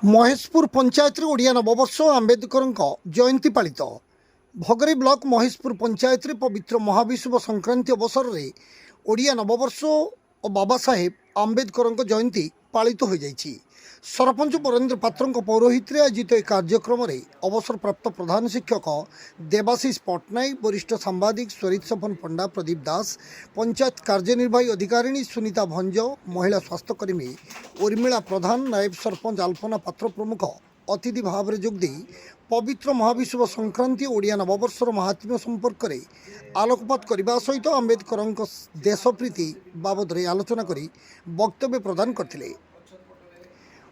महेशपुर पंचायत ओडिया नववर्ष आंबेडकर जयंती पालित भगरी ब्लॉक महेशपुर पंचायत पवित्र महाविषुव संक्रांति अवसर में ओडिया नववर्ष और बाबा साहेब आंबेडकर जयंती पालित हो जाइछि। सरपंच बरेन्द्र पात्र पौरोहित आयोजित एक कार्यक्रम में अवसरप्राप्त प्रधान शिक्षक देवाशीष पट्टनायक, वरिष्ठ सांबादिक स्वरित सपन पंडा, प्रदीप दास, पंचायत कार्यनिर्वाही अधिकारिणी सुनीता भंज, महिला स्वास्थ्यकर्मी उर्मिला प्रधान, नायब सरपंच अल्पना पात्र प्रमुख अतिथि भाव में जोगदे पवित्र महाविषुव संक्रांति ओडिया नववर्षर महात्म्य संपर्क में आलोकपात करने सहित आंबेडकर देशप्रीति बाबद आलोचना कर वक्तव्य प्रदान करते।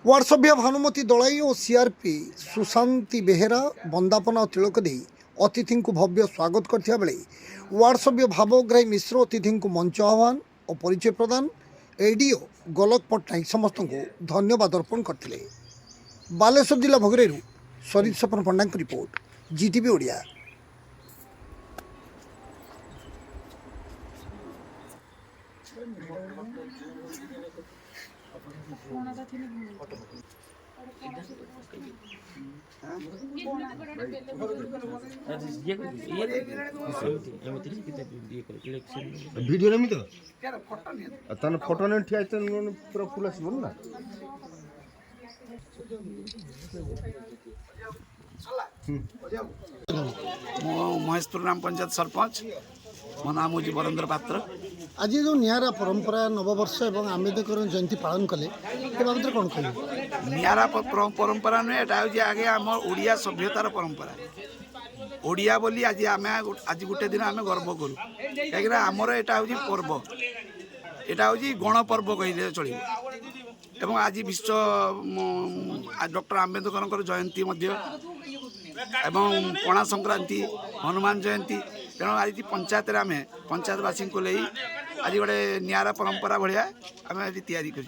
वार्ड सभ्य भानुमती दलाई और सीआरपी सुशांति बेहेरा बंदापना और तिलक दे अतिथि को भव्य स्वागत करथिया बेले वार्ड सभ्य भावग्राही मिश्र अतिथि को मंच आह्वान और परिचय प्रदान एडीओ गोलक पट्टनायक समस्त को धन्यवाद अर्पण करथिले। बालेश्वर जिला भगरेरु स्वरित सपन पंडा की रिपोर्ट, जीटीवी ओडिया। वीडियो नहीं तो तने फोटो नहीं ठिया तो पूरा फुल आसबो ना। महेशपुर ग्राम पंचायत सरपंच मो नाम हूँ बरेन्द्र पात्र। आज जो नियारा परंपरा नववर्ष एवं आंबेडकर जयंती पालन कले बाबद कौन कह नियारा परंपरा नुहे एटा हूँ आगे आम ओडिया सभ्यतार परंपरा ओडिया बोली आज आम आज गोटे दिन आम गर्व करूँ कहीं आमर एटा हूँ पर्व एटा हूँ गण पर्व कहे चलो एवं आज विश्व डॉक्टर आंबेडकर जयंती एवं पणा संक्रांति हनुमान जयंती तेणु आज पंचायत आम पंचायतवासी को ले आज गोटे नियारा परंपरा भाया आम आज तैयारी कर।